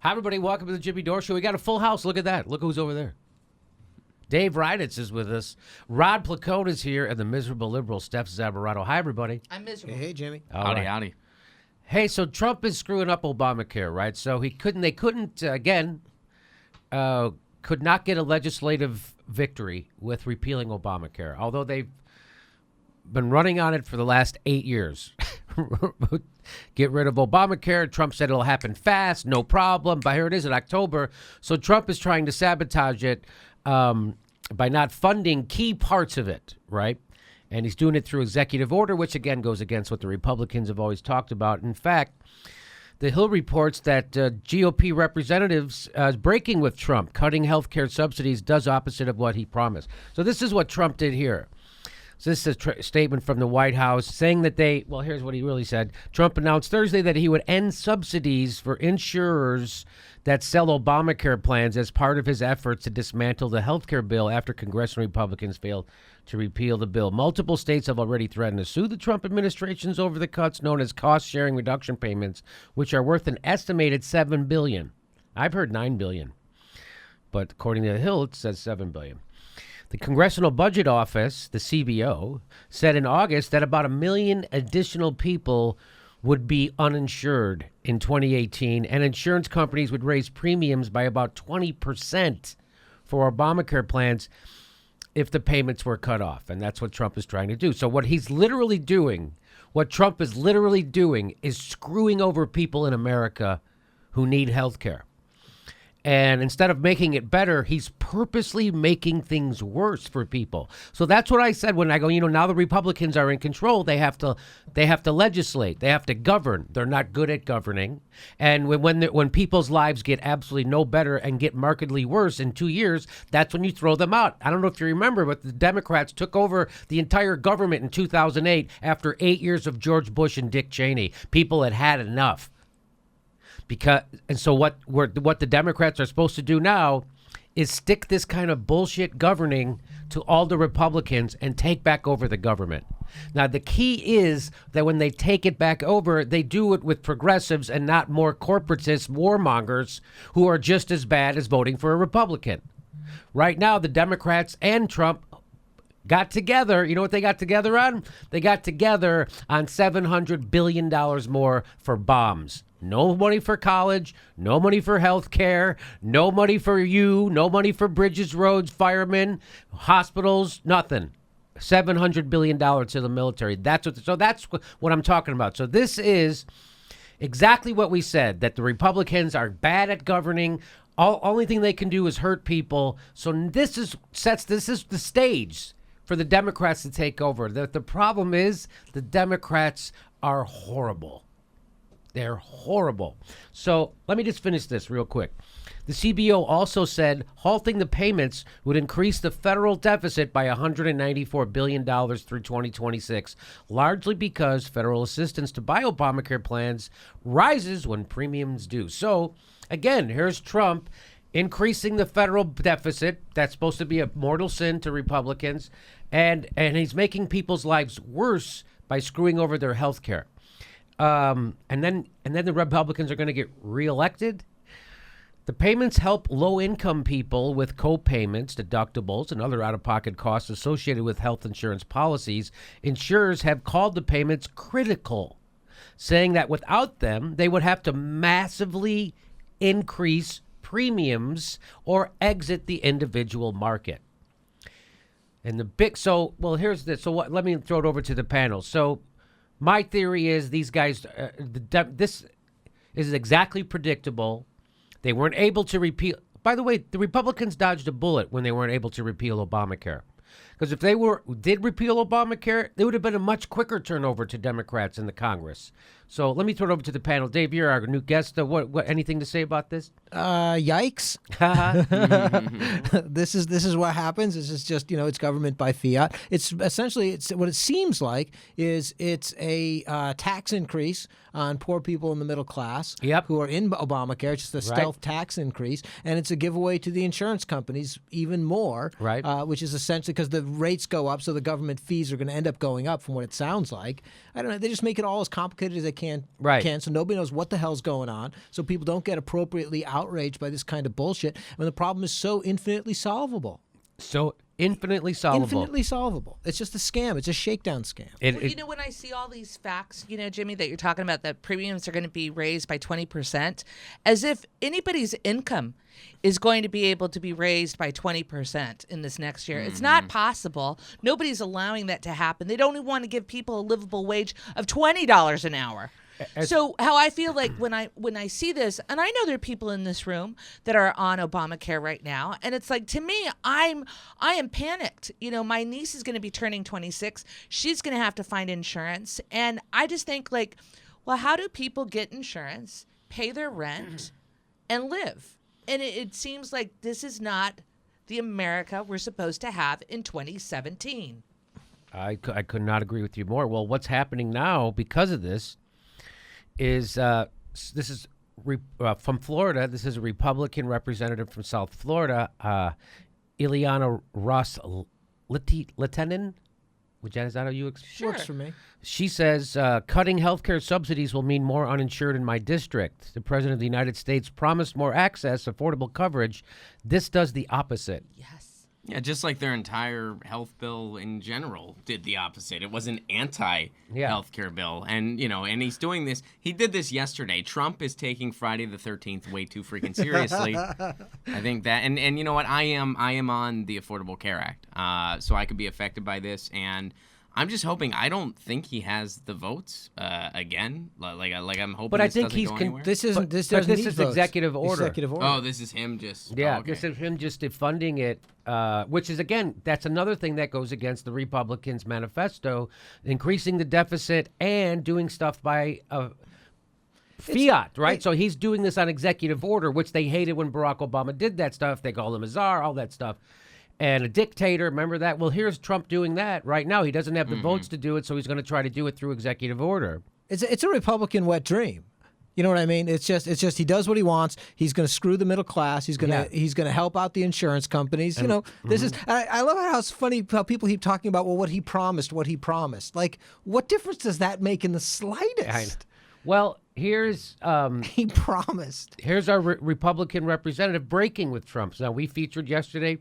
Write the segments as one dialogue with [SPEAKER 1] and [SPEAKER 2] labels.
[SPEAKER 1] Hi, everybody. Welcome to the Jimmy Dore Show. We got a full house. Look at that. Look who's over there. Dave Reinitz is with us. Rod Placone is here, and the miserable liberal Steph Zabarato. Hi, everybody.
[SPEAKER 2] I'm miserable.
[SPEAKER 3] Hey, Jimmy.
[SPEAKER 1] Howdy. Hey, so Trump is screwing up Obamacare, right? So they couldn't could not get a legislative victory with repealing Obamacare, although they've been running on it for the last 8 years. Get rid of Obamacare. Trump said it'll happen fast, no problem. But here it is in October. So Trump is trying to sabotage it by not funding key parts of it, right? And he's doing it through executive order, which again goes against what the Republicans have always talked about. In fact, the Hill reports that GOP representatives breaking with Trump, cutting health care subsidies, does opposite of what he promised. So this is what Trump did here. So this is a statement from the White House saying that here's what he really said. Trump announced Thursday that he would end subsidies for insurers that sell Obamacare plans as part of his efforts to dismantle the health care bill after congressional Republicans failed to repeal the bill. Multiple states have already threatened to sue the Trump administrations over the cuts known as cost-sharing reduction payments, which are worth an estimated $7 billion. I've heard $9 billion, but according to the Hill, it says $7 billion. The Congressional Budget Office, the CBO, said in August that about 1 million additional people would be uninsured in 2018, and insurance companies would raise premiums by about 20% for Obamacare plans if the payments were cut off. And that's what Trump is trying to do. So what Trump is literally doing is screwing over people in America who need health care. And instead of making it better, he's purposely making things worse for people. So that's what I said when I go, now the Republicans are in control. They have to legislate. They have to govern. They're not good at governing. And when people's lives get absolutely no better and get markedly worse in 2 years, that's when you throw them out. I don't know if you remember, but the Democrats took over the entire government in 2008 after 8 years of George Bush and Dick Cheney. People had had enough. So what the Democrats are supposed to do now is stick this kind of bullshit governing to all the Republicans and take back over the government. Now, the key is that when they take it back over, they do it with progressives and not more corporatists, warmongers who are just as bad as voting for a Republican. Right now, the Democrats and Trump got together. You know what they got together on? They got together on $700 billion more for bombs. No money for college, no money for health care, no money for no money for bridges, roads, firemen, hospitals, nothing. $700 billion to the military. That's what I'm talking about. So this is exactly what we said, that the Republicans are bad at governing. Only thing they can do is hurt people. So this is the stage for the Democrats to take over. The problem is the Democrats are horrible. They're horrible. So let me just finish this real quick. The CBO also said halting the payments would increase the federal deficit by $194 billion through 2026, largely because federal assistance to buy Obamacare plans rises when premiums do. So, again, here's Trump increasing the federal deficit. That's supposed to be a mortal sin to Republicans. And he's making people's lives worse by screwing over their health care. And then the Republicans are going to get reelected. The payments help low-income people with co-payments, deductibles, and other out-of-pocket costs associated with health insurance policies. Insurers have called the payments critical, saying that without them, they would have to massively increase premiums or exit the individual market. And here's this. So let me throw it over to the panel. So my theory is these guys, this is exactly predictable. They weren't able to repeal. By the way, the Republicans dodged a bullet when they weren't able to repeal Obamacare. Because if they did repeal Obamacare, there would have been a much quicker turnover to Democrats in the Congress. So let me throw it over to the panel. Dave, you're our new guest. What anything to say about this?
[SPEAKER 3] Yikes. This is what happens. This is just, it's government by fiat. It's essentially, what it seems like is it's a tax increase on poor people in the middle class who are in Obamacare. It's just a stealth tax increase. And it's a giveaway to the insurance companies even more, which is essentially because the rates go up, so the government fees are going to end up going up from what it sounds like. I don't know. They just make it all as complicated as they can, so nobody knows what the hell's going on, so people don't get appropriately outraged by this kind of bullshit when the problem is so infinitely solvable.
[SPEAKER 1] So infinitely solvable.
[SPEAKER 3] Infinitely solvable. It's just a scam. It's a shakedown scam.
[SPEAKER 2] Well, when I see all these facts, Jimmy, that you're talking about, that premiums are going to be raised by 20%, as if anybody's income is going to be able to be raised by 20% in this next year. It's not possible. Nobody's allowing that to happen. They don't even want to give people a livable wage of $20 an hour. So how I feel like when I see this, and I know there are people in this room that are on Obamacare right now, and it's like, to me, I am panicked. My niece is going to be turning 26. She's going to have to find insurance, and I just think, like, well, how do people get insurance, pay their rent, and live? And it seems like this is not the America we're supposed to have in 2017.
[SPEAKER 1] I could not agree with you more. Well, what's happening now because of this is this is from Florida. This is a Republican representative from South Florida, Ileana Ross-Lehtinen. Is that how you
[SPEAKER 3] Works for me.
[SPEAKER 1] She says, cutting healthcare subsidies will mean more uninsured in my district. The President of the United States promised more access, affordable coverage. This does the opposite.
[SPEAKER 2] Yes.
[SPEAKER 4] Yeah, just like their entire health bill in general did the opposite. It was an anti-healthcare bill. And, and he's doing this. He did this yesterday. Trump is taking Friday the 13th way too freaking seriously. I think that, and you know what? I am on the Affordable Care Act, so I could be affected by this. And I'm just hoping. I don't think he has the votes again. Like I'm hoping.
[SPEAKER 1] But I think he's
[SPEAKER 3] this is
[SPEAKER 1] executive order.
[SPEAKER 3] Executive order.
[SPEAKER 4] Oh, this is him just.
[SPEAKER 1] Yeah,
[SPEAKER 4] okay.
[SPEAKER 1] This is him just defunding it, which is, again, that's another thing that goes against the Republicans' manifesto, increasing the deficit and doing stuff by fiat, right? So he's doing this on executive order, which they hated when Barack Obama did that stuff. They called him a czar, all that stuff. And a dictator, remember that? Well, here's Trump doing that right now. He doesn't have the votes to do it, so he's going to try to do it through executive order.
[SPEAKER 3] It's a Republican wet dream. You know what I mean? It's just he does what he wants. He's going to screw the middle class. He's going to help out the insurance companies. This is. I love how it's funny how people keep talking about what he promised. Like, what difference does that make in the slightest?
[SPEAKER 1] Well, here's
[SPEAKER 3] he promised.
[SPEAKER 1] Here's our Republican representative breaking with Trump. So now, we featured yesterday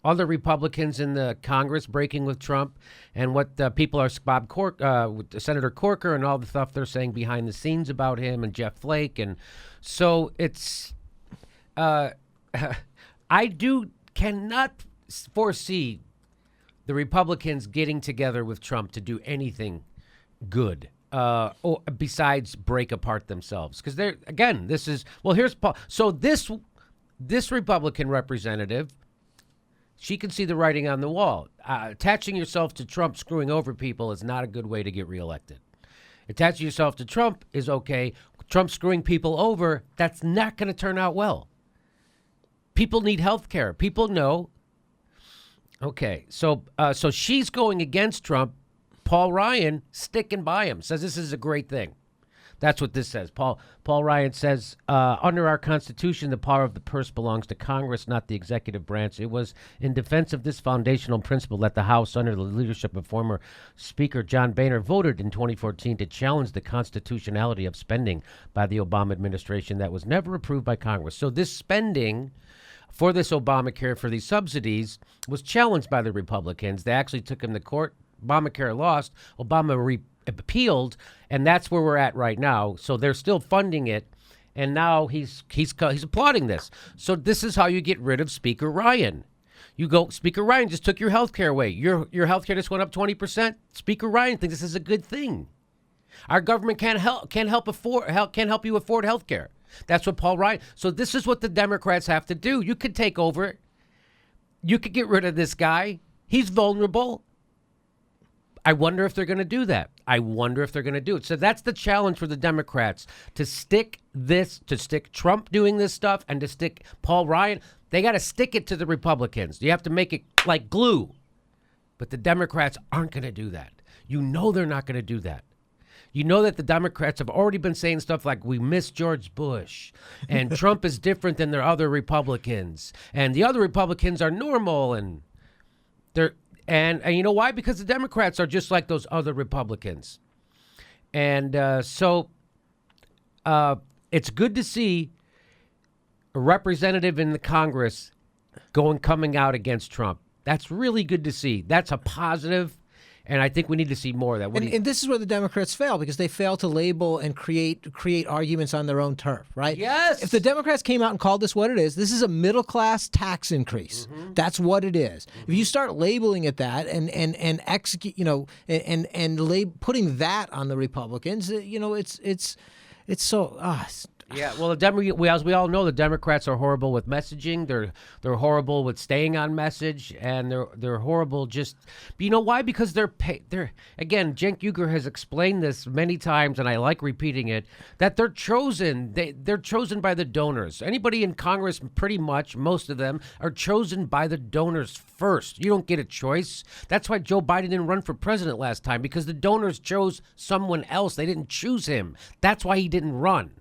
[SPEAKER 1] other Republicans in the Congress breaking with Trump, and what people are, Senator Corker, and all the stuff they're saying behind the scenes about him, and Jeff Flake, and so it's. I cannot foresee the Republicans getting together with Trump to do anything good, or besides break apart themselves, because they're, again, this is, well, here's Paul. So this Republican representative. She can see the writing on the wall. Attaching yourself to Trump screwing over people is not a good way to get reelected. Attaching yourself to Trump is okay. Trump screwing people over, that's not going to turn out well. People need health care. People know. Okay, so she's going against Trump. Paul Ryan sticking by him, says this is a great thing. That's what this says. Paul Ryan says, under our Constitution, the power of the purse belongs to Congress, not the executive branch. It was in defense of this foundational principle that the House, under the leadership of former Speaker John Boehner, voted in 2014 to challenge the constitutionality of spending by the Obama administration that was never approved by Congress. So this spending for this Obamacare, for these subsidies, was challenged by the Republicans. They actually took him to court. Obamacare lost. Obama appealed, and that's where we're at right now. So they're still funding it, and now he's applauding this. So this is how you get rid of Speaker Ryan. You go, Speaker Ryan just took your health care away. Your health care just went up 20%. Speaker Ryan thinks this is a good thing. Our government can't help you afford health care. That's what Paul Ryan. So this is what the Democrats have to do. You could take over. You could get rid of this guy. He's vulnerable. I wonder if they're going to do that. I wonder if they're going to do it. So that's the challenge for the Democrats, to stick Trump doing this stuff, and to stick Paul Ryan. They got to stick it to the Republicans. You have to make it like glue. But the Democrats aren't going to do that. You know they're not going to do that. You know that the Democrats have already been saying stuff like, we miss George Bush, and Trump is different than their other Republicans, and the other Republicans are normal, and And you know why? Because the Democrats are just like those other Republicans. And so it's good to see a representative in the Congress coming out against Trump. That's really good to see. That's a positive, and I think we need to see more of that.
[SPEAKER 3] And this is where the Democrats fail, because they fail to label and create arguments on their own turf, right?
[SPEAKER 1] Yes.
[SPEAKER 3] If the Democrats came out and called this what it is a middle-class tax increase. Mm-hmm. That's what it is. Mm-hmm. If you start labeling it that and execute, putting that on the Republicans, it's so.
[SPEAKER 1] Yeah, well, as we all know, the Democrats are horrible with messaging. They're horrible with staying on message, and they're horrible just. But you know why? Because they're again. Cenk Uygur has explained this many times, and I like repeating it. That they're chosen. They're chosen by the donors. Anybody in Congress, pretty much most of them, are chosen by the donors first. You don't get a choice. That's why Joe Biden didn't run for president last time, because the donors chose someone else. They didn't choose him. That's why he didn't run.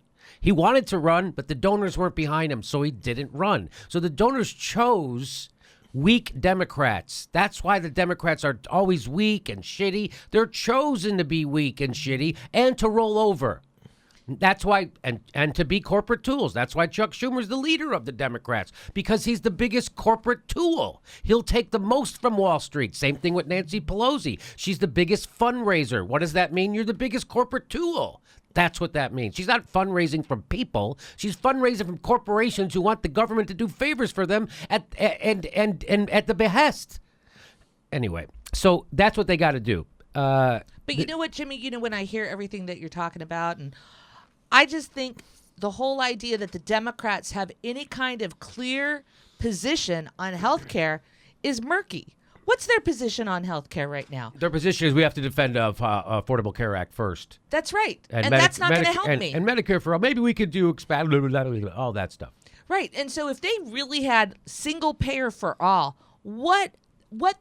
[SPEAKER 1] He wanted to run, but the donors weren't behind him, so he didn't run. So the donors chose weak Democrats. That's why the Democrats are always weak and shitty. They're chosen to be weak and shitty and to roll over. That's why, and to be corporate tools. That's why Chuck Schumer's the leader of the Democrats, because he's the biggest corporate tool. He'll take the most from Wall Street. Same thing with Nancy Pelosi. She's the biggest fundraiser. What does that mean? You're the biggest corporate tool. That's what that means. She's not fundraising from people. She's fundraising from corporations who want the government to do favors for them at the behest. Anyway, so that's what they got to do.
[SPEAKER 2] But you know what, Jimmy? When I hear everything that you're talking about, and I just think the whole idea that the Democrats have any kind of clear position on health care is murky. What's their position on health care right now?
[SPEAKER 1] Their position is we have to defend Affordable Care Act first.
[SPEAKER 2] That's right. And that's not going to help me.
[SPEAKER 1] And Medicare for all. Maybe we could do expand all that stuff.
[SPEAKER 2] Right. And so if they really had single payer for all, what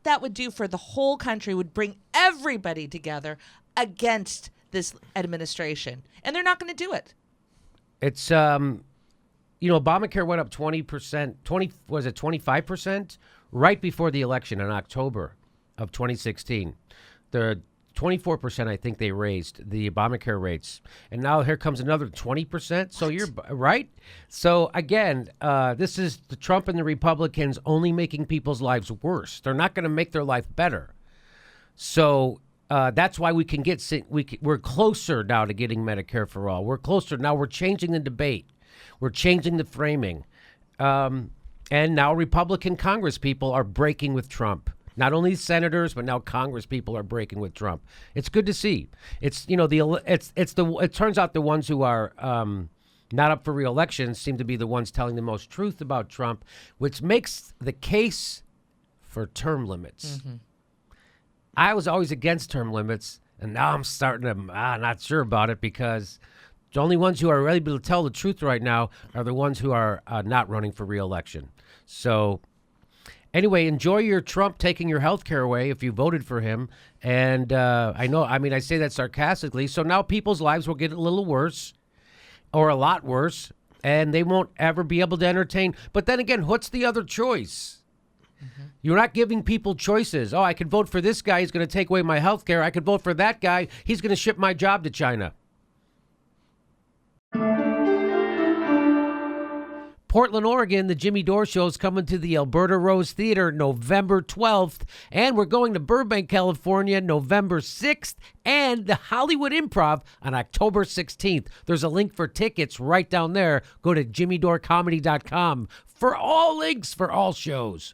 [SPEAKER 2] that would do for the whole country would bring everybody together against this administration. And they're not going to do it.
[SPEAKER 1] It's, Obamacare went up 20%, 25%? Right before the election in October of 2016. The 24%, I think they raised the Obamacare rates. And now here comes another 20%. So you're right. So again, this is the Trump and the Republicans only making people's lives worse. They're not going to make their life better. So that's why we can we're closer now to getting Medicare for all. We're closer. Now we're changing the debate. We're changing the framing. And now Republican Congress people are breaking with Trump. Not only senators, but now Congress people are breaking with Trump. It's good to see. It turns out the ones who are not up for re-election seem to be the ones telling the most truth about Trump, which makes the case for term limits. Mm-hmm. I was always against term limits, and now I'm starting to not sure about it, because the only ones who are able to tell the truth right now are the ones who are not running for re-election. So anyway, enjoy your Trump taking your health care away if you voted for him. And I say that sarcastically. So now people's lives will get a little worse, or a lot worse, and they won't ever be able to entertain. But then again, what's the other choice? Mm-hmm. You're not giving people choices. Oh, I could vote for this guy. He's going to take away my health care. I could vote for that guy. He's going to ship my job to China. Portland, Oregon, the Jimmy Dore Show is coming to the Alberta Rose Theater November 12th. And we're going to Burbank, California, November 6th. And the Hollywood Improv on October 16th. There's a link for tickets right down there. Go to jimmydorecomedy.com for all links for all shows.